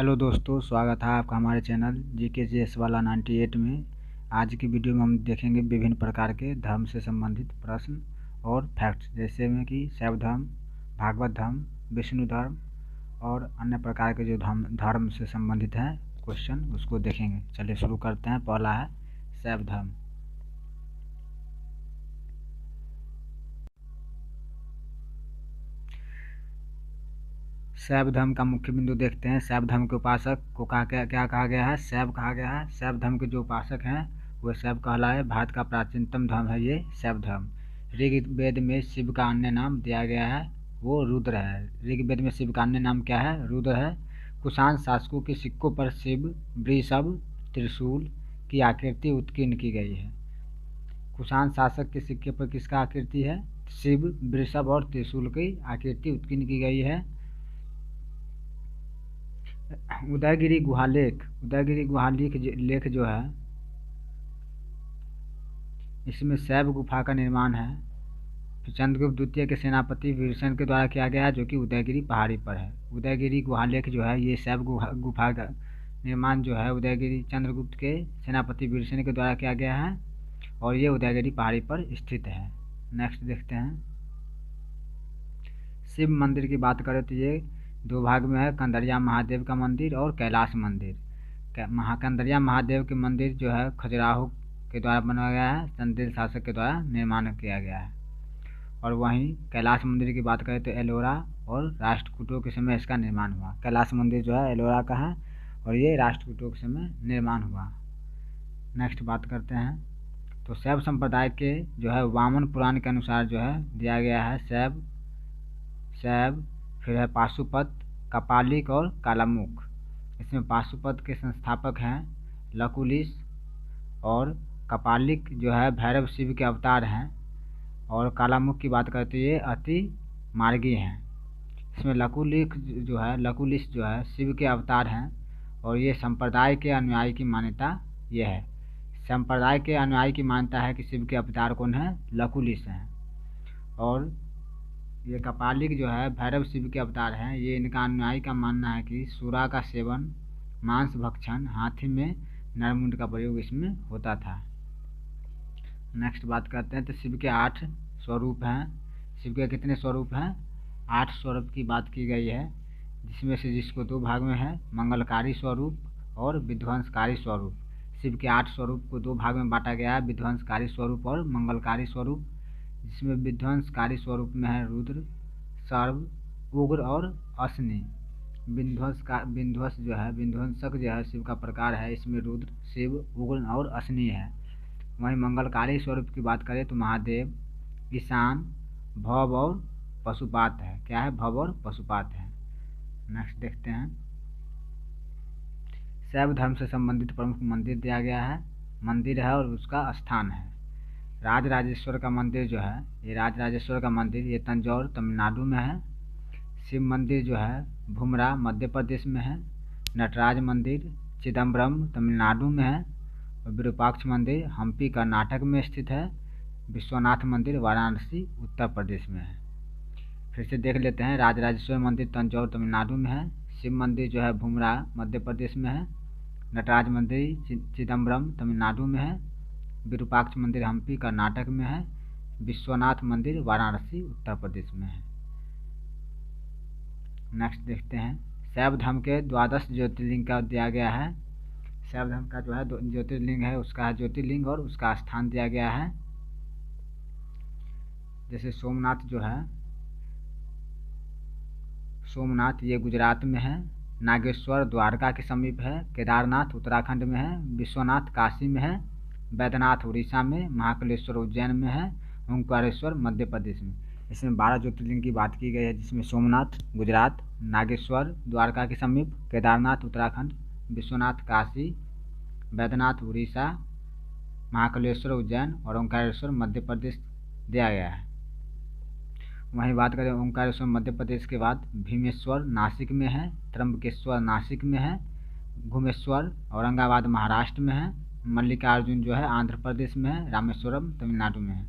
Hello दोस्तों, स्वागत है आपका हमारे चैनल GKGS वाला 98 में। आज की वीडियो में हम देखेंगे विभिन्न प्रकार के धर्म से संबंधित प्रश्न और फैक्ट्स, जैसे में कि शैव धर्म, भागवत धर्म, विष्णु धर्म और अन्य प्रकार के जो धर्म से संबंधित हैं क्वेश्चन, उसको देखेंगे। चलिए शुरू करते हैं। पहला है शैव धर्म। शैव धर्म का मुख्य बिंदु देखते हैं। शैव धर्म के उपासक को क्या कहा गया है? शैव कहा गया है। शैव धर्म के जो उपासक हैं वह शैव कहलाए। भारत का प्राचीनतम धर्म है ये शैव धर्म। ऋग्वेद में शिव का अन्य नाम दिया गया है, वो रुद्र है। ऋग्वेद में शिव का अन्य नाम क्या है? रुद्र है। कुषाण शासकों के सिक्कों पर शिव, वृषभ, त्रिशूल की आकृति उत्कीर्ण की गई है। कुषाण शासक के सिक्के पर किसका आकृति है? शिव, वृषभ और त्रिशूल की आकृति उत्कीर्ण की गई है। उदयगिरी गुहालेख, उदयगिरी गुहालेख लेख जो है, इसमें शैव गुफा का निर्माण है। चंद्रगुप्त द्वितीय के सेनापति वीरसेन के द्वारा किया गया है, जो कि उदयगिरी पहाड़ी पर है। उदयगिरी गुहालेख जो है, ये शैव गुफा का निर्माण जो है उदयगिरी चंद्रगुप्त के सेनापति वीरसेन के द्वारा किया गया है और ये उदयगिरी पहाड़ी पर स्थित है। नेक्स्ट देखते हैं। शिव मंदिर की बात करें तो ये दो भाग में है, कंदरिया महादेव का मंदिर और कैलाश मंदिर। कंदरिया महादेव के मंदिर जो है खजुराहो के द्वारा बनाया गया है, चंदेल शासक के द्वारा निर्माण किया गया है। और वहीं कैलाश मंदिर की बात करें तो एलोरा और राष्ट्रकूटों के समय इसका निर्माण हुआ। कैलाश मंदिर जो है एलोरा का है और ये राष्ट्रकूटों के समय निर्माण हुआ। नेक्स्ट बात करते हैं तो शैव संप्रदाय के जो है वामन पुराण के अनुसार जो है दिया गया है शैव, फिर है पाशुपत, कपालिक और कालामुख। इसमें पाशुपत के संस्थापक हैं लकुलिश और कपालिक जो है भैरव शिव के अवतार हैं और कालामुख की बात करते ये अति मार्गी हैं। इसमें लकुलिश जो है शिव के अवतार हैं और ये संप्रदाय के अनुयायी की मान्यता ये है। संप्रदाय के अनुयायी की मान्यता है कि शिव के अवतार कौन है? लकुलिश हैं। और ये कपालिक जो है भैरव शिव के अवतार हैं। ये इनका अनुयायी का मानना है कि सूरा का सेवन, मांस भक्षण, हाथी में नरमुंड का प्रयोग इसमें होता था। नेक्स्ट बात करते हैं तो शिव के 8 स्वरूप हैं। शिव के कितने स्वरूप हैं? 8 स्वरूप की बात की गई है, जिसमें से जिसको 2 भाग में है, मंगलकारी स्वरूप और विध्वंसकारी स्वरूप। शिव के 8 स्वरूप को 2 भाग में बांटा गया है, विध्वंसकारी स्वरूप और मंगलकारी स्वरूप। जिसमें विध्वंसकारी स्वरूप में है रुद्र, सर्व, उग्र और अश्नि। विध्वंसक जो है शिव का प्रकार है, इसमें रुद्र, शिव, उग्र और अश्नि है। वहीं मंगलकारी स्वरूप की बात करें तो महादेव, ईशान, भव और पशुपात है। क्या है? भव और पशुपात है। नेक्स्ट देखते हैं। शैव धर्म से संबंधित प्रमुख मंदिर दिया गया है, मंदिर है और उसका स्थान है। राजराजेश्वर का मंदिर जो है, ये राजराजेश्वर का मंदिर ये तंजौर तमिलनाडु में है। शिव मंदिर जो है भुमरा मध्य प्रदेश में है। नटराज मंदिर चिदम्बरम तमिलनाडु में है और विरूपाक्ष मंदिर हम्पी कर्नाटक में स्थित है। विश्वनाथ मंदिर वाराणसी उत्तर प्रदेश में है। फिर से देख लेते हैं। राजराजेश्वर मंदिर तंजौर तमिलनाडु में है। शिव मंदिर जो है भुमरा मध्य प्रदेश में है। नटराज मंदिर चिदम्बरम तमिलनाडु में है। विरूपाक्ष मंदिर हम्पी कर्नाटक में है। विश्वनाथ मंदिर वाराणसी उत्तर प्रदेश में है। नेक्स्ट देखते हैं। शैव धर्म के 12 ज्योतिर्लिंग का दिया गया है। शैव धर्म का जो है ज्योतिर्लिंग है, उसका है ज्योतिर्लिंग और उसका स्थान दिया गया है। जैसे सोमनाथ जो है, सोमनाथ ये गुजरात में है। नागेश्वर द्वारका के समीप है। केदारनाथ उत्तराखंड में है। विश्वनाथ काशी में है। बैद्यनाथ उड़ीसा में। महाकालेश्वर उज्जैन में है। ओंकारेश्वर मध्य प्रदेश में। इसमें 12 ज्योतिर्लिंग की बात की गई है, जिसमें सोमनाथ गुजरात, नागेश्वर द्वारका के समीप, केदारनाथ उत्तराखंड, विश्वनाथ काशी, बैद्यनाथ उड़ीसा, महाकालेश्वर उज्जैन और ओंकारेश्वर मध्य प्रदेश दिया गया है। वहीं बात करें ओंकारेश्वर मध्य प्रदेश के बाद भीमेश्वर नासिक में है। त्र्यंबकेश्वर नासिक में है। घुमेश्वर औरंगाबाद महाराष्ट्र में है। मल्लिकार्जुन जो है आंध्र प्रदेश में है। रामेश्वरम तमिलनाडु में है।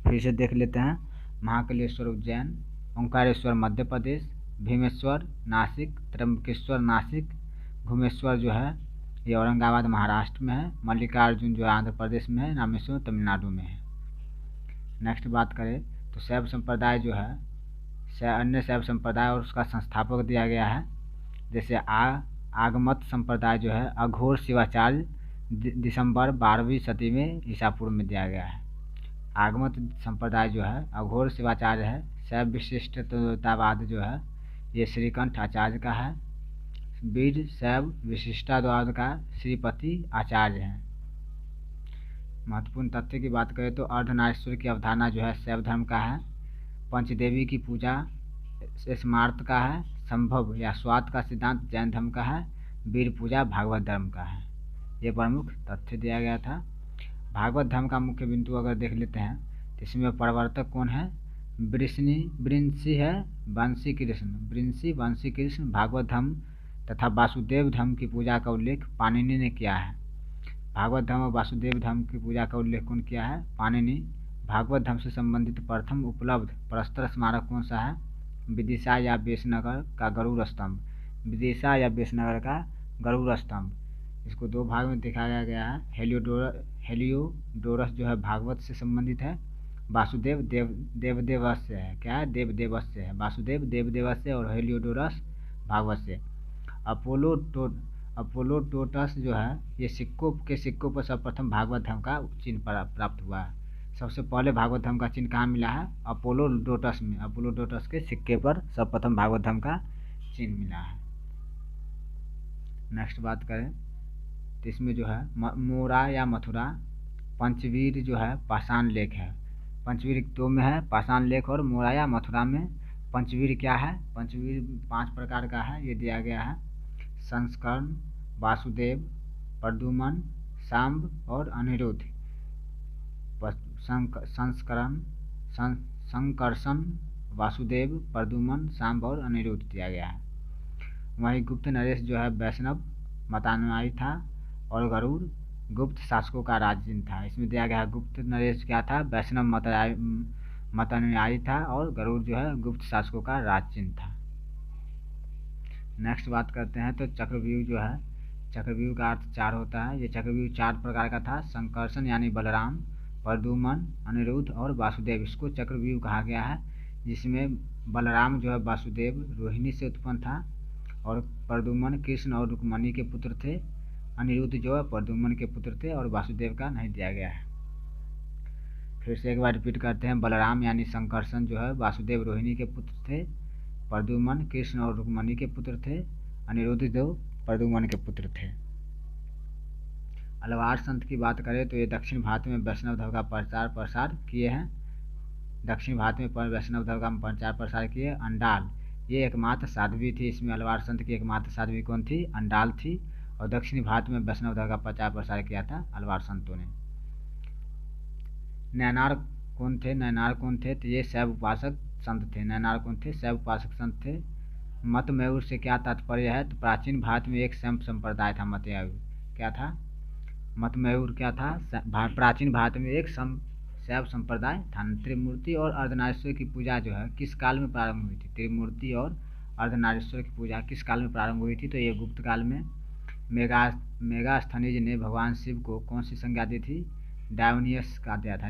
फिर से देख लेते हैं। महाकालेश्वर उज्जैन, ओंकारेश्वर मध्य प्रदेश, भीमेश्वर नासिक, त्र्यंबकेश्वर नासिक, घुमेश्वर जो है ये औरंगाबाद महाराष्ट्र में है, मल्लिकार्जुन जो है आंध्र प्रदेश में है, रामेश्वर तमिलनाडु में है। नेक्स्ट बात करें तो शैव संप्रदाय जो है अन्य शैव संप्रदाय और उसका संस्थापक दिया गया है। जैसे आगमत संप्रदाय जो है अघोर शिवाचार्य दिसंबर 12वीं सदी में ईसा पूर्व में दिया गया है। आगमत संप्रदाय जो है अघोर शिवाचार्य है। शैव विशिष्टतावाद जो है ये श्रीकंठ आचार्य का है। वीर शैव विशिष्टाद्वाद का श्रीपति आचार्य हैं। महत्वपूर्ण तथ्य की बात करें तो अर्धनारीश्वर की अवधारणा जो है शैव धर्म का है। पंचदेवी की पूजा स्मार्त का है। संभव या स्वाद का सिद्धांत जैन धर्म का है। वीर पूजा भागवत धर्म का है। ये प्रमुख तथ्य दिया गया था। भागवत धर्म का मुख्य बिंदु अगर देख लेते हैं तो इसमें प्रवर्तक कौन है? वृंशी है वंशी कृष्ण। वृंशी वंशी कृष्ण भागवत धर्म तथा वासुदेव धर्म की पूजा का उल्लेख पाणिनि ने किया है। भागवत धर्म और वासुदेव धर्म की पूजा का उल्लेख कौन किया है? पाणिनि। भागवत धर्म से संबंधित प्रथम उपलब्ध प्रस्तर स्मारक कौन सा है? विदिशा या बेसनगर का गरुड़ स्तंभ। विदिशा या बेसनगर का गरुड़ स्तंभ। इसको दो भाग में दिखाया गया है। हेलियोडोरस जो है भागवत से संबंधित है। वासुदेव देवदेवस्य है। क्या है? देवदेवस्य है। वासुदेव देवदेवस्य और हेलियोडोरस भागवत से। अपोलोडोटस जो है ये सिक्कों पर सर्वप्रथम भागवत धर्म का चिन्ह प्राप्त हुआ है। सबसे पहले भागवत धर्म का चिन्ह कहाँ मिला है? अपोलोडोटस में। अपोलोडोटस के सिक्के पर सर्वप्रथम भागवत धर्म का चिन्ह मिला है। नेक्स्ट बात करें तो इसमें जो है मोरा या मथुरा पंचवीर जो है पाषाण लेख है। पंचवीर दो में है, पाषाण लेख और मोरा या मथुरा में। पंचवीर क्या है? पंचवीर 5 प्रकार का है, ये दिया गया है। संस्करण, वासुदेव, प्रद्युम्न, सांब और अनिरुद्ध। संकर्षण, वासुदेव, प्रद्युम्न, सांब और अनिरुद्ध दिया गया है। वहीं गुप्त नरेश जो है वैष्णव मतानुयायी था और गरुड़ गुप्त शासकों का राजचिन्ह था। इसमें दिया गया है गुप्त नरेश क्या था? वैष्णव मतानुयायी था और गरुड़ जो है गुप्त शासकों का राजचिन्ह था। नेक्स्ट बात करते हैं तो चक्रव्यूह जो है, चक्रव्यूह का अर्थ 4 होता है। ये चक्रव्यूह 4 प्रकार का था। संकर्षण यानी बलराम, प्रद्युम्न, अनिरुद्ध और वासुदेव, इसको चक्रव्यूह कहा गया है। जिसमें बलराम जो है वासुदेव रोहिणी से उत्पन्न था और प्रद्युम्न कृष्ण और रुक्मणी के पुत्र थे। अनिरुद्ध जो है प्रद्युम्न के पुत्र थे और वासुदेव का नहीं दिया गया है। फिर से एक बार रिपीट करते हैं। बलराम यानी संकर्षण जो है वासुदेव रोहिणी के पुत्र थे। प्रद्युम्न कृष्ण और रुक्मणी के पुत्र थे। अनिरुद्ध जो प्रद्युम्न के पुत्र थे। अलवार संत की बात करें तो ये दक्षिण भारत में वैष्णव धर्म का प्रसार किए हैं। दक्षिण भारत में वैष्णव धर्म का प्रचार प्रसार किए। अंडाल ये एकमात्र साध्वी थी। इसमें अलवार संत की एकमात्र साध्वी कौन थी? अंडाल थी। और दक्षिणी भारत में वैष्णव धर्म का प्रचार प्रसार किया था अलवार संतों ने। नैनार कौन थे? नैनार कौन थे? तो ये शैव उपासक संत थे। नैनार कौन थे? शैव उपासक संत थे। मतमयूर से क्या तात्पर्य है? तो प्राचीन भारत में एक शैव संप्रदाय था मतमयूर। क्या था? मतमयूर क्या था? प्राचीन भारत में एक शैव संप्रदाय था। त्रिमूर्ति और अर्धनारीश्वर की पूजा जो है किस काल में प्रारंभ हुई थी? त्रिमूर्ति और अर्धनारीश्वर की पूजा किस काल में प्रारंभ हुई थी? तो ये गुप्त काल में। मेगास्थनीज ने भगवान शिव को कौन सी संज्ञा दी थी? डायोनियस का दिया था।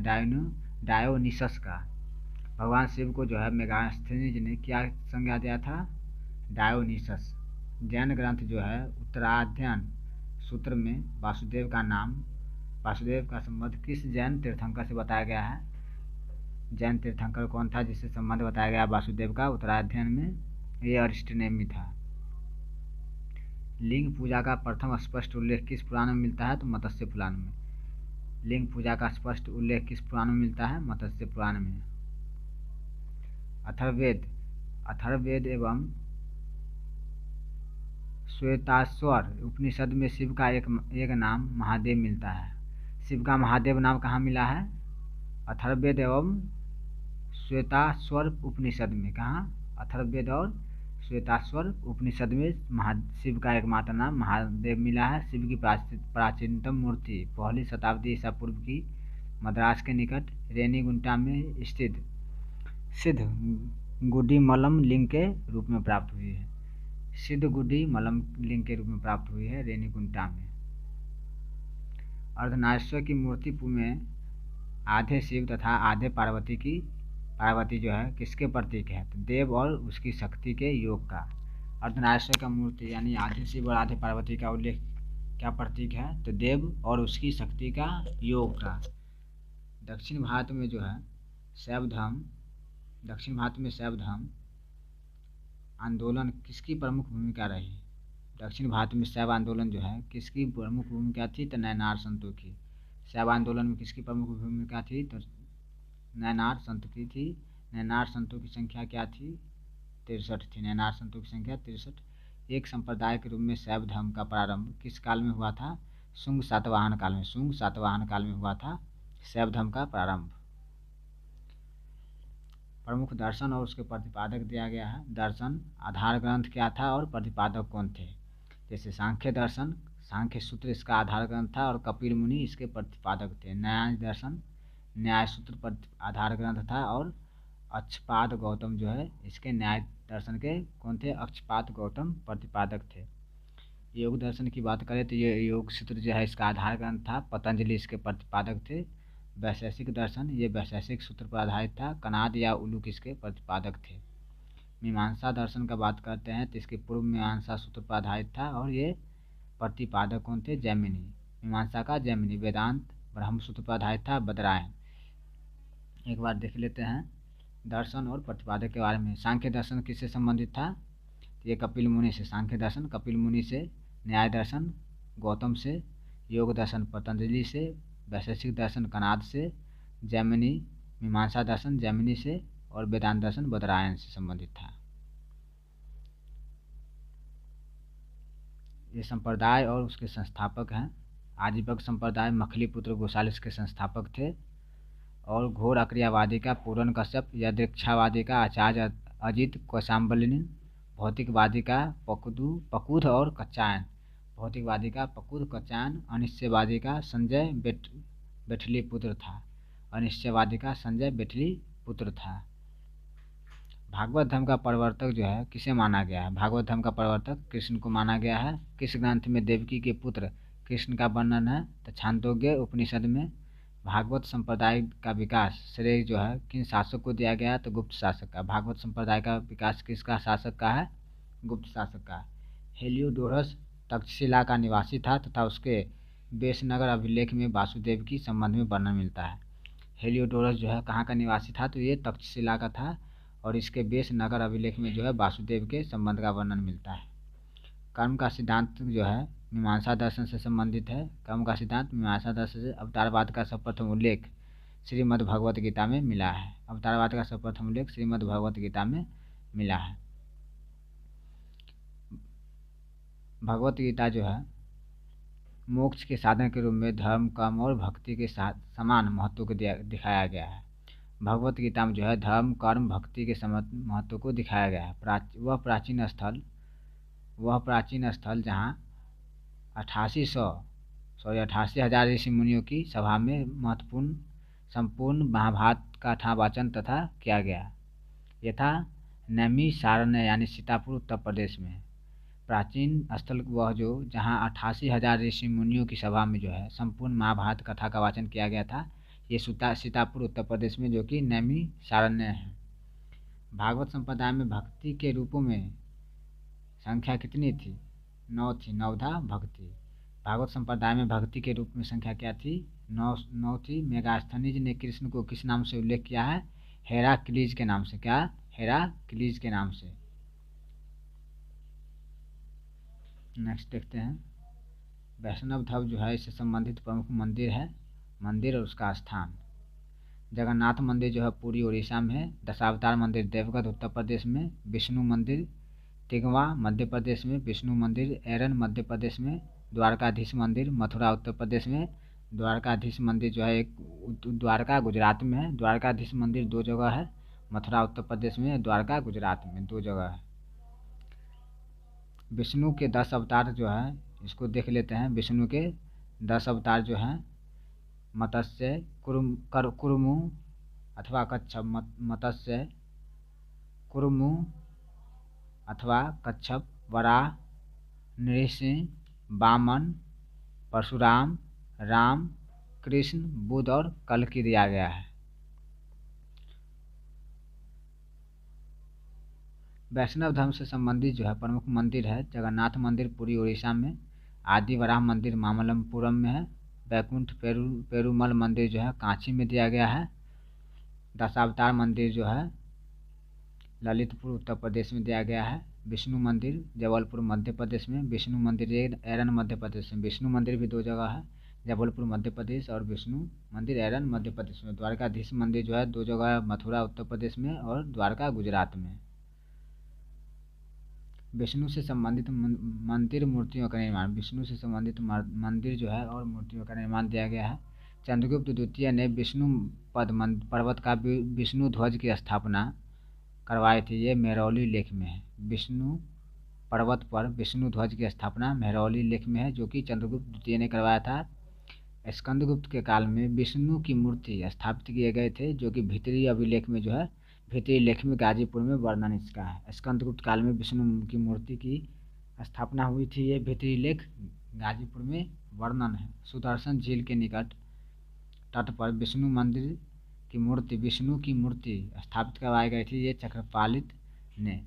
डायोनिसस का। भगवान शिव को जो है मेगास्थनीज ने क्या संज्ञा दिया था? डायोनिसस। जैन ग्रंथ जो है उत्तराध्ययन सूत्र में वासुदेव का संबंध किस जैन तीर्थंकर से बताया गया है? जैन तीर्थंकर कौन था जिससे संबंध बताया गया वासुदेव का उत्तराध्ययन में? ये अरिस्टनेमी था। लिंग पूजा का प्रथम स्पष्ट उल्लेख किस पुराण में मिलता है? तो मत्स्य पुराण में। लिंग पूजा का स्पष्ट उल्लेख किस पुराण में मिलता है? मत्स्य पुराण में। अथर्ववेद एवं श्वेताश्वर उपनिषद में शिव का एक नाम महादेव मिलता है। शिव का महादेव नाम कहाँ मिला है? अथर्ववेद एवं श्वेताश्वर उपनिषद में। कहाँ? अथर्ववेद और श्वेताश्वर उपनिषद में शिव का एकमात्र नाम महादेव मिला है। शिव की प्राचीनतम मूर्ति 1वीं शताब्दी ईसा पूर्व की मद्रास के निकट रेनीगुंटा में स्थित सिद्ध गुडीमलम लिंग के रूप में प्राप्त हुई है। सिद्धगुडी मलम लिंग के रूप में प्राप्त हुई है रेणिगुंटा में। अर्धनारीश्वर की मूर्ति में आधे शिव तथा आधे पार्वती जो है किसके प्रतीक है? तो देव और उसकी शक्ति के योग का। अर्धनारीश्वर का मूर्ति यानी आधे शिव और आधे पार्वती का उल्लेख क्या प्रतीक है? तो देव और उसकी शक्ति का योग का। दक्षिण भारत में जो है शैव धर्म आंदोलन किसकी प्रमुख भूमिका रही? दक्षिण भारत में शैव आंदोलन जो है किसकी प्रमुख भूमिका थी? तो नैनार संतों की। शैव आंदोलन में किसकी प्रमुख भूमिका थी? तो नैनार संत की थी। नैनार संतों की संख्या क्या थी? 63 थी। नैनार संतों की संख्या 63। एक संप्रदाय के रूप में शैव धर्म का प्रारंभ किस काल में हुआ था? शुंग सातवाहन काल में। शुंग सातवाहन काल में हुआ था शैव धर्म का प्रारंभ। प्रमुख दर्शन और उसके प्रतिपादक दिया गया है। दर्शन आधार ग्रंथ क्या था और प्रतिपादक कौन थे? जैसे सांख्य दर्शन, सांख्य सूत्र इसका आधार ग्रंथ था और कपिल मुनि इसके प्रतिपादक थे। न्याय दर्शन न्याय सूत्र पर आधार ग्रंथ था और अक्षपाद गौतम जो है इसके न्याय दर्शन के कौन थे? अक्षपाद गौतम प्रतिपादक थे। योग दर्शन की बात करें तो ये योग सूत्र जो है इसका आधार ग्रंथ था, पतंजलि इसके प्रतिपादक थे। वैशेषिक दर्शन ये वैशेषिक सूत्र पर आधारित था, कनाद या उलूक इसके प्रतिपादक थे। मीमांसा दर्शन का बात करते हैं तो इसके पूर्व मीमांसा सूत्र पर आधारित था और ये प्रतिपादक कौन थे? जैमिनी। मीमांसा का जैमिनी। वेदांत ब्रह्म सूत्र पर आधारित था, बदरायन। एक बार देख लेते हैं दर्शन और प्रतिपादक के बारे में। सांख्य दर्शन किससे संबंधित था? ये कपिल मुनि से। सांख्य दर्शन कपिल मुनि से, न्याय दर्शन गौतम से, योग दर्शन पतंजलि से, वैशेषिक दर्शन कनाद से, जैमिनी मीमांसा दर्शन जैमिनी से और वेदांत दर्शन बदरायन से संबंधित था। ये संप्रदाय और उसके संस्थापक हैं। आजीवक संप्रदाय मखलीपुत्र गोसाल इसके संस्थापक थे और घोर अक्रियावादी का पूरन कश्यप, यदृक्षावादी का आचार्य अजित कौशाम्बलिनी, भौतिकवादी का पकुध और कच्चायन, भौतिकवादी का पकुध कच्चायन, अनिश्चयवादी का संजय बेठली पुत्र था। अनिश्चयवादी का संजय बेठली पुत्र था। भागवत धर्म का प्रवर्तक जो है किसे माना गया है? भागवत धर्म का प्रवर्तक कृष्ण को माना गया है। किस ग्रंथ में देवकी के पुत्र कृष्ण का वर्णन है? तो छांदोग्य उपनिषद में। भागवत संप्रदाय का विकास श्रेय जो है किन शासक को दिया गया है? तो गुप्त शासक का। भागवत संप्रदाय का विकास किसका शासक का है? गुप्त शासक का। हेलियोडोरस तक्षशिला का निवासी था तथा उसके बेसनगर अभिलेख में वासुदेव की संबंध में वर्णन मिलता है। हेलियोडोरस जो है कहाँ का निवासी था? तो ये तक्षशिला का था और इसके बेस नगर अभिलेख में जो है वासुदेव के संबंध का वर्णन मिलता है। कर्म का सिद्धांत जो है मीमांसा दर्शन से संबंधित है। कर्म का सिद्धांत मीमांसा दर्शन से। अवतारवाद का सर्वप्रथम उल्लेख श्रीमद् भगवत गीता में मिला है। अवतारवाद का सर्वप्रथम उल्लेख श्रीमद् भगवत गीता में मिला है। भगवत गीता जो है मोक्ष के साधन के रूप में धर्म, कर्म और भक्ति के साथ समान महत्व को दिखाया गया है। भगवत गीता में जो है धर्म, कर्म, भक्ति के महत्व को दिखाया गया है। वह प्राचीन स्थल जहाँ 88,000 ऋषि मुनियों की सभा में संपूर्ण महाभारत का वाचन तथा किया गया। यथा नैमिषारण्य यानी सीतापुर उत्तर प्रदेश में। प्राचीन स्थल वह जो जहाँ 88,000 ऋषि मुनियों की सभा में जो है संपूर्ण महाभारत कथा का वाचन किया गया था, ये सीतापुर उत्तर प्रदेश में जो कि नैमिषारण्य है। भागवत संप्रदाय में भक्ति के रूपों में संख्या कितनी थी? 9 थी। नवधा भक्ति। भागवत संप्रदाय में भक्ति के रूप में संख्या क्या थी? 9 थी। मेगास्थनीज ने कृष्ण को किस नाम से उल्लेख किया है? हेराक्लीज के नाम से। क्या? हेराक्लीज के नाम से। नेक्स्ट देखते हैं वैष्णव धर्म जो है इससे संबंधित प्रमुख मंदिर है। मंदिर और उसका स्थान। जगन्नाथ मंदिर जो है पूरी उड़ीसा में है। दशावतार मंदिर देवगढ़ उत्तर प्रदेश में। विष्णु मंदिर तिगवा मध्य प्रदेश में। विष्णु मंदिर एरन मध्य प्रदेश में। द्वारकाधीश मंदिर मथुरा उत्तर प्रदेश में। द्वारकाधीश मंदिर जो है एक द्वारका गुजरात में है। द्वारकाधीश मंदिर 2 जगह है, मथुरा उत्तर प्रदेश में, द्वारका गुजरात में, 2 जगह है। विष्णु के 10 अवतार जो है इसको देख लेते हैं। विष्णु के 10 अवतार जो हैं मत्स्य कुरुमु अथवा कच्छप, मत्स्य कुरुमु अथवा कच्छप, वराह, नृसिंह, वामन, परशुराम, राम, कृष्ण, बुद्ध और कल्कि दिया गया है। वैष्णव धर्म से संबंधित जो है प्रमुख मंदिर है जगन्नाथ मंदिर पुरी उड़ीसा में, आदि वराह मंदिर मामल्लपुरम में है, बैकुंठ पेरुमल मंदिर जो है कांची में दिया गया है, दशावतार मंदिर जो है ललितपुर उत्तर प्रदेश में दिया गया है, विष्णु मंदिर जबलपुर मध्य प्रदेश में, विष्णु मंदिर एरन मध्य प्रदेश में। विष्णु मंदिर भी दो जगह है, जबलपुर मध्य प्रदेश और विष्णु मंदिर एरन मध्य प्रदेश में। द्वारकाधीश मंदिर जो है दो जगह, मथुरा उत्तर प्रदेश में और द्वारका गुजरात में। विष्णु से संबंधित मंदिर मूर्तियों का निर्माण, विष्णु से संबंधित मंदिर जो है और मूर्तियों का निर्माण दिया गया है। चंद्रगुप्त द्वितीय ने विष्णु पद पर्वत का विष्णु ध्वज की स्थापना करवाई थी, ये मेहरौली लेख में है। विष्णु पर्वत पर विष्णु ध्वज की स्थापना मेहरौली लेख में है, जो कि चंद्रगुप्त द्वितीय ने करवाया था। स्कंदगुप्त के काल में विष्णु की मूर्ति स्थापित किए गए थे, जो कि भीतरी अभिलेख में जो है, भीतरी लेख में गाजीपुर में वर्णन इसका है। स्कंदगुप्त काल में विष्णु की मूर्ति की स्थापना हुई थी, ये भीतरी लेख गाजीपुर में वर्णन है। सुदर्शन झील के निकट तट पर विष्णु की मूर्ति स्थापित करवाई गई थी, ये चक्रपालित ने।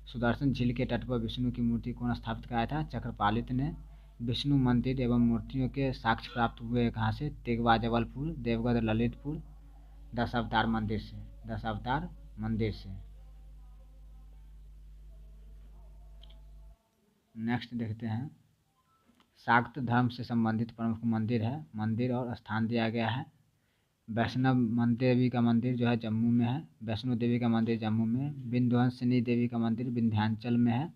सुदर्शन झील के तट पर विष्णु की मूर्ति कौन स्थापित कराया था? चक्रपालित ने। विष्णु मंदिर एवं मूर्तियों के साक्ष्य प्राप्त हुए कहाँ से? तिगवा जबलपुर, देवगढ़ ललितपुर, दशावतार मंदिर से। नेक्स्ट देखते हैं, शाक्त धर्म से संबंधित प्रमुख मंदिर है, मंदिर और स्थान दिया गया है। वैष्णव देवी का मंदिर जो है जम्मू में है, वैष्णो देवी का मंदिर जम्मू में, विंध्यवासिनी देवी का मंदिर विंध्याचल में है,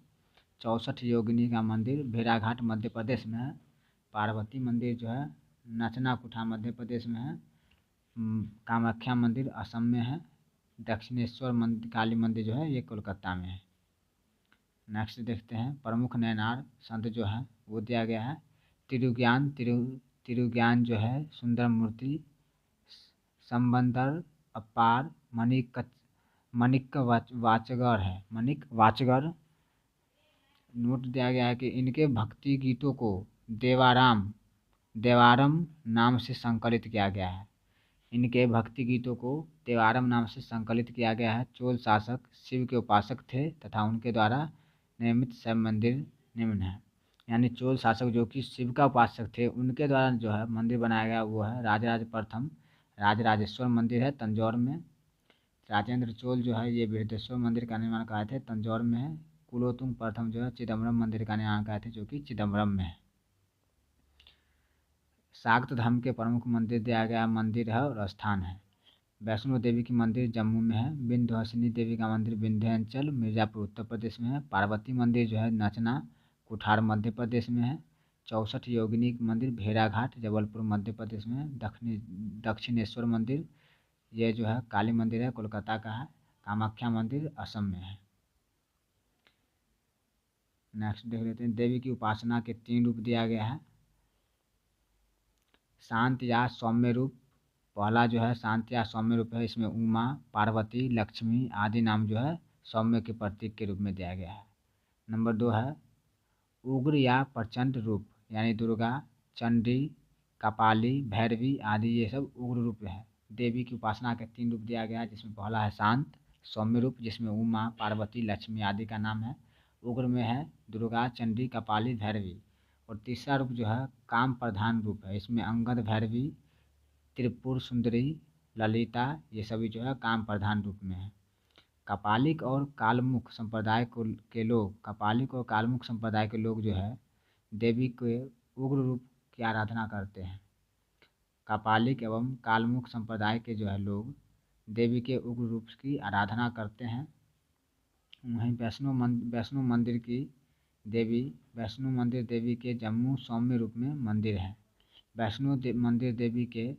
64 योगिनी का मंदिर भेड़ाघाट मध्य प्रदेश में है, पार्वती मंदिर जो है नचनाकुठा मध्य प्रदेश में है, कामाख्या मंदिर असम में है, दक्षिणेश्वर काली मंदिर जो है ये कोलकाता में है। नेक्स्ट देखते हैं, प्रमुख नयनार संत जो है वो दिया गया है। तिरुज्ञान जो है सुंदर मूर्ति, संबंदर अपार, मणिक वाचगर है, मणिक वाचगर। नोट दिया गया है कि इनके भक्ति गीतों को देवारम नाम से संकलित किया गया है। इनके भक्ति गीतों को देवारम नाम से संकलित किया गया है। चोल शासक शिव के उपासक थे तथा उनके द्वारा निर्मित शैव मंदिर निम्न है। यानी चोल शासक जो कि शिव का उपासक थे, उनके द्वारा जो है मंदिर बनाया गया वो है राजराजेश्वर मंदिर है तंजौर में। राजेंद्र चोल जो है ये बृहदेश्वर मंदिर का निर्माण कराए थे, तंजौर में है। कुलोत्तुंग प्रथम जो है चिदम्बरम मंदिर का निर्माण कराए थे, जो कि चिदम्बरम में है। शाक्त धर्म के प्रमुख मंदिर दिया गया मंदिर है और स्थान है। वैष्णो देवी की मंदिर जम्मू में है, विंध्यवासिनी देवी का मंदिर विंध्याचल मिर्जापुर उत्तर प्रदेश में है, पार्वती मंदिर जो है नचना कुठार मध्य प्रदेश में है, 64 योगिनी मंदिर भेड़ाघाट जबलपुर मध्य प्रदेश में है, दक्षिणेश्वर मंदिर ये जो है काली मंदिर है कोलकाता का है, कामाख्या मंदिर असम में है। नेक्स्ट देख लेते हैं, देवी की उपासना के 3 रूप दिया गया है। शांत या सौम्य रूप, पहला जो है शांत या सौम्य रूप है, इसमें उमा, पार्वती, लक्ष्मी आदि नाम जो है सौम्य के प्रतीक के रूप में दिया गया है। नंबर 2 है उग्र या प्रचंड रूप, यानी दुर्गा, चंडी, कपाली, भैरवी आदि ये सब उग्र रूप है। देवी की उपासना के 3 रूप दिया गया है, जिसमें पहला है शांत सौम्य रूप, जिसमें उमा, पार्वती, लक्ष्मी आदि का नाम है। उग्र में है दुर्गा, चंडी, कपाली, भैरवी। और तीसरा रूप जो है काम प्रधान रूप है, इसमें अंगद, भैरवी, त्रिपुर सुंदरी, ललिता ये सभी जो है काम प्रधान रूप में है। कपालिक और कालमुख संप्रदाय के लोग जो है देवी के उग्र रूप की आराधना करते हैं। कपालिक एवं कालमुख संप्रदाय के जो है लोग देवी के उग्र रूप की आराधना करते हैं। वहीं वैष्णो मंदिर देवी के जम्मू सौम्य रूप में मंदिर है। मंदिर देवी के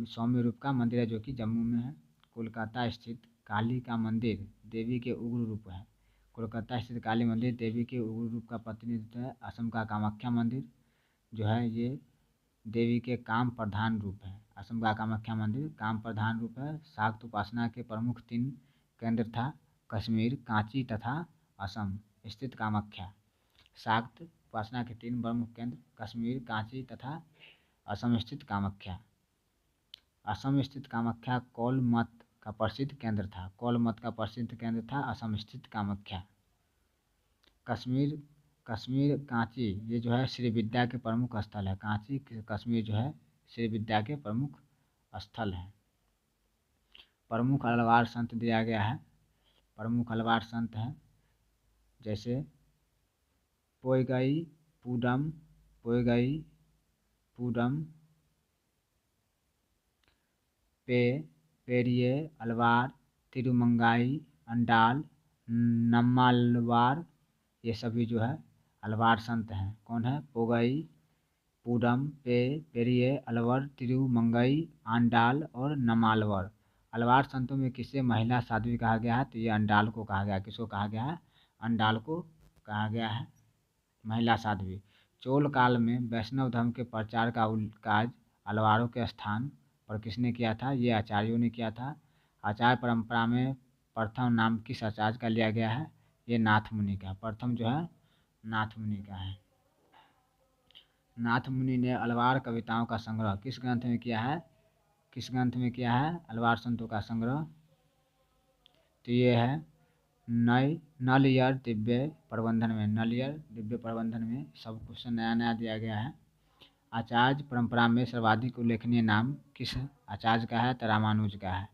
सौम्य रूप का मंदिर है, जो कि जम्मू में है। कोलकाता स्थित काली का मंदिर देवी के उग्र रूप है। कोलकाता स्थित काली मंदिर देवी के उग्र रूप का प्रतिनिधित्व है। असम का कामाख्या मंदिर जो है ये देवी के काम प्रधान रूप है। असम का कामाख्या मंदिर काम प्रधान रूप है। शाक्त उपासना के प्रमुख 3 केंद्र था कश्मीर, कांची तथा असम। स्थित कामाख्या। शाक्त उपासना के 3 प्रमुख केंद्र कश्मीर, कांची तथा असम स्थित कामाख्या। असम स्थित कामाख्या कौल मत का प्रसिद्ध केंद्र था। कौल मत का प्रसिद्ध केंद्र था असम स्थित कामाख्या। कश्मीर कश्मीर कांची ये जो है श्री विद्या के प्रमुख स्थल है। कांची कश्मीर जो है श्री विद्या के प्रमुख स्थल है। प्रमुख अलवार संत दिया गया है। प्रमुख अलवार संत हैं जैसे पोइगई पूडम, पोइगई पूडम, पेरिए अलवार, तिरुमंगाई, अंडाल, नम्मालवार, ये सभी जो है अलवार संत हैं। कौन है? पोगई, पूडम, पेरिए अलवर, तिरुमंगई, आंडाल और नमालवर। अलवार संतों में किसे महिला साध्वी कहा गया है? तो ये अंडाल को कहा गया है। किसको कहा गया है? अंडाल को कहा गया है महिला साध्वी। चोल काल में वैष्णव धर्म के प्रचार का काज अलवारों के स्थान पर किसने किया था? ये आचार्यों ने किया था। आचार्य परंपरा में प्रथम नाम किस आचार्य का लिया गया है? ये नाथ मुनि का। प्रथम जो है नाथ मुनि का है। नाथ मुनि ने अलवार कविताओं का संग्रह किस ग्रंथ में किया है? किस ग्रंथ में किया है अलवार संतों का संग्रह? तो ये है नलयर दिव्य प्रबंधन में। नलयर दिव्य प्रबंधन में सब कुछ नया नया दिया गया है। आचार्य परंपरा में सर्वाधिक उल्लेखनीय नाम किस आचार्य का है? तो रामानुज का है।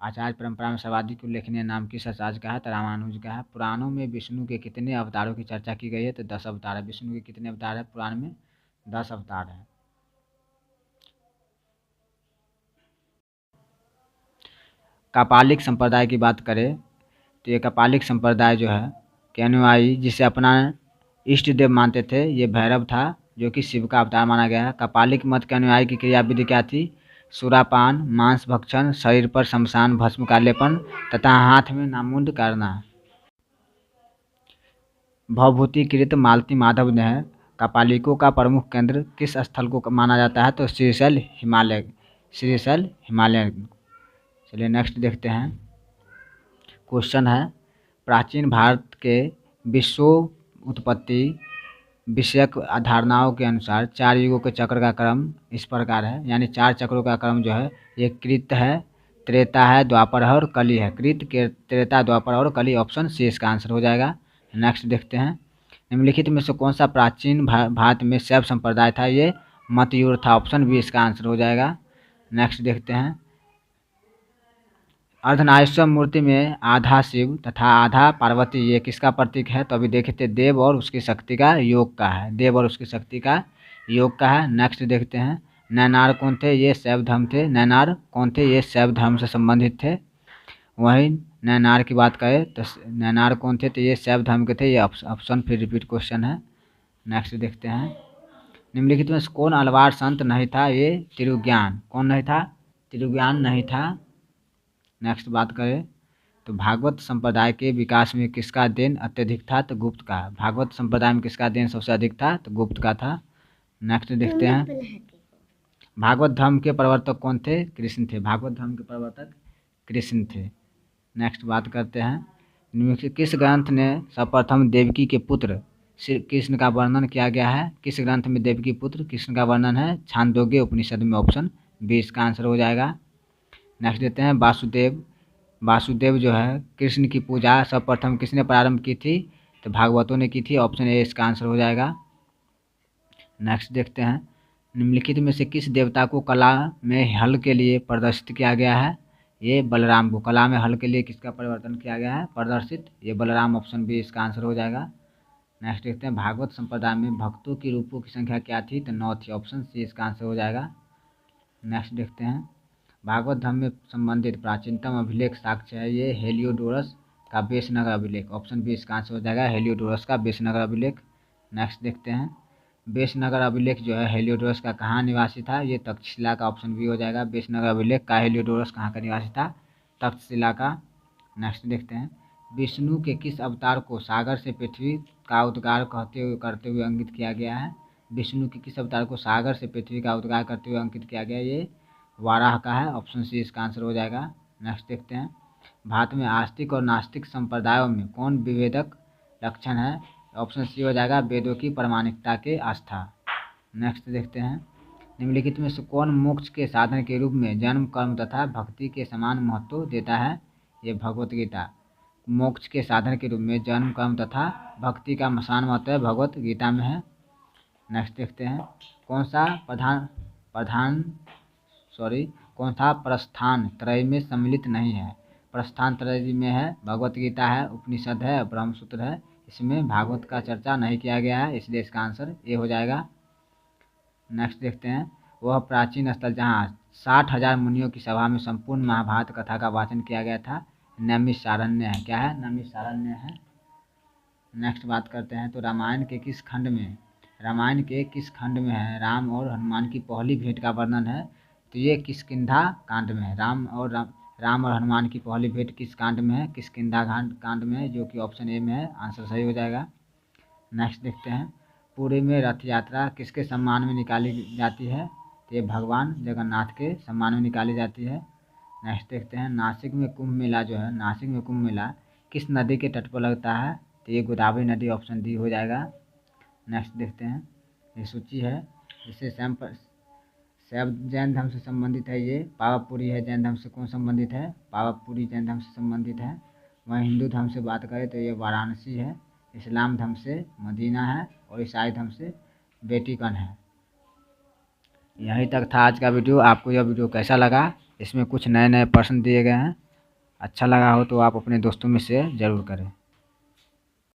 आचार्य परंपरा में सर्वाधिक उल्लेखनीय नाम किस आचार्य का है? तो रामानुज का है। पुराणों में विष्णु के कितने अवतारों की चर्चा की गई है? तो 10 अवतार है। विष्णु के कितने अवतार है? पुराण में 10 अवतार है। कापालिक संप्रदाय की बात करें तो ये कापालिक संप्रदाय जो है के अनुयायी जिसे अपना इष्ट देव मानते थे, ये भैरव था जो कि शिव का अवतार माना गया है। कापालिक मत के अनुयायी की क्रिया विधि क्या थी? सुरापान, मांस भक्षण, शरीर पर शमशान भस्म का लेपन तथा हाथ में नामुंड करना। भवभूतिकृत मालती माधव ने कापालिकों का प्रमुख केंद्र किस स्थल को माना जाता है? तो श्रीशैल हिमालय। श्रीशैल हिमालय। चलिए नेक्स्ट देखते हैं। क्वेश्चन है प्राचीन भारत के विश्व उत्पत्ति विषयक धारणाओं के अनुसार 4 युगों के चक्र का क्रम इस प्रकार है। यानी 4 चक्रों का क्रम जो है ये कृत है, त्रेता है, द्वापर है और कली है। कृत, त्रेता, द्वापर और कली। ऑप्शन सी इसका आंसर हो जाएगा। नेक्स्ट देखते हैं। निम्नलिखित में से कौन सा प्राचीन भारत में शैव संप्रदाय था? ये मतयूर था। ऑप्शन बी इसका आंसर हो जाएगा। नेक्स्ट देखते हैं। अर्धनारीश्वर मूर्ति में आधा शिव तथा आधा पार्वती ये किसका प्रतीक है? तो अभी देखते देव और उसकी शक्ति का योग का है। देव और उसकी शक्ति का योग का है। नेक्स्ट देखते हैं। नैनार कौन थे? ये शैव धर्म थे। नैनार कौन थे? ये शैव धर्म से संबंधित थे। वहीं नैनार की बात करें तो नैनार कौन थे? तो ये शैव धर्म के थे। ये ऑप्शन फिर रिपीट क्वेश्चन है। नेक्स्ट देखते हैं। निम्नलिखित में कौन अलवार संत नहीं था? ये तिरुज्ञान। कौन नहीं था? तिरुज्ञान नहीं था। नेक्स्ट बात करें तो भागवत संप्रदाय के विकास में किसका देन अत्यधिक था? तो गुप्त का। भागवत संप्रदाय में किसका देन सबसे अधिक था? तो गुप्त का था। नेक्स्ट देखते हैं। भागवत धर्म के प्रवर्तक कौन थे? कृष्ण थे। भागवत धर्म के प्रवर्तक कृष्ण थे। नेक्स्ट बात करते हैं। किस ग्रंथ ने सर्वप्रथम देवकी के पुत्र श्री कृष्ण का वर्णन किया गया है? किस ग्रंथ में देवकी पुत्र कृष्ण का वर्णन है? छांदोग्य उपनिषद में। ऑप्शन बी इसका आंसर हो जाएगा। नेक्स्ट देते हैं। वासुदेव। वासुदेव जो है कृष्ण की पूजा सर्वप्रथम किसने प्रारंभ की थी? तो भागवतों ने की थी। ऑप्शन ए इसका आंसर हो जाएगा। नेक्स्ट देखते हैं। निम्नलिखित में से किस देवता को कला में हल के लिए प्रदर्शित किया गया है? ये बलराम को। कला में हल के लिए किसका परिवर्तन किया गया है प्रदर्शित? ये बलराम। ऑप्शन बी इसका आंसर हो जाएगा। नेक्स्ट देखते हैं। भागवत संप्रदाय में भक्तों की रूपों की संख्या क्या थी? तो 9 थी। ऑप्शन सी इसका आंसर हो जाएगा। नेक्स्ट देखते हैं। भागवत धर्म में संबंधित प्राचीनतम अभिलेख साक्ष्य है ये हेलियोडोरस का बेसनगर अभिलेख। ऑप्शन बी इसका आंसर हो जाएगा। हेलियोडोरस का बेसनगर अभिलेख। नेक्स्ट देखते हैं। बेसनगर अभिलेख जो है हेलियोडोरस का कहाँ निवासी था? ये तक्षशिला का। ऑप्शन बी हो जाएगा। बेसनगर अभिलेख का हेलियोडोरस कहाँ का निवासी था? तक्षशिला का। नेक्स्ट देखते हैं। विष्णु के किस अवतार को सागर से पृथ्वी का उद्गार करते हुए अंकित किया गया है? विष्णु के किस अवतार को सागर से पृथ्वी का उद्गार करते हुए अंकित किया गया? ये वाराह का है। ऑप्शन सी इसका आंसर हो जाएगा। नेक्स्ट देखते हैं। भारत में आस्तिक और नास्तिक संप्रदायों में कौन विभेदक लक्षण है। ऑप्शन सी हो जाएगा वेदों की प्रामाणिकता के आस्था। नेक्स्ट देखते हैं, निम्नलिखित में से कौन मोक्ष के साधन के रूप में जन्म, कर्म तथा भक्ति के समान महत्व देता है? ये भगवत गीता। मोक्ष के साधन के रूप में जन्म, कर्म तथा भक्ति का समान महत्व है, भगवत गीता में है। नेक्स्ट देखते हैं, कौन सा कौन सा प्रस्थान त्रय में सम्मिलित नहीं है? प्रस्थान त्रय में है भगवत गीता है, उपनिषद है, ब्रह्मसूत्र है। इसमें भागवत का चर्चा नहीं किया गया है, इसलिए इसका आंसर ए हो जाएगा। नेक्स्ट देखते हैं, वह प्राचीन स्थल जहाँ 60,000 मुनियों की सभा में संपूर्ण महाभारत कथा का वाचन किया गया था, नैमिषारण्य है। क्या है? नैमिषारण्य है। नेक्स्ट बात करते हैं, तो रामायण के किस खंड में है राम और हनुमान की पहली भेंट का वर्णन है? तो ये किष्किंधा कांड में है। राम और हनुमान की पहली भेंट किस कांड में है? किष्किंधा कांड में है, जो कि ऑप्शन ए में है, आंसर सही हो जाएगा। नेक्स्ट देखते हैं, पुरी में रथ यात्रा किसके सम्मान में निकाली जाती है? तो ये भगवान जगन्नाथ के सम्मान में निकाली जाती है। नेक्स्ट देखते हैं, नासिक में कुंभ मेला किस नदी के तट पर लगता है? तो ये गोदावरी नदी, ऑप्शन डी हो जाएगा। नेक्स्ट देखते हैं, ये सूची है जिससे शैव जैन धर्म से संबंधित है। ये पावापुरी है, जैन धर्म से कौन संबंधित है? पावापुरी जैन धर्म से संबंधित है। वहीं हिंदू धर्म से बात करें तो ये वाराणसी है। इस्लाम धर्म से मदीना है और ईसाई धर्म से वेटिकन है। यहीं तक था आज का वीडियो। आपको यह वीडियो कैसा लगा? इसमें कुछ नए नए प्रश्न दिए गए हैं। अच्छा लगा हो तो आप अपने दोस्तों में शेयर ज़रूर करें।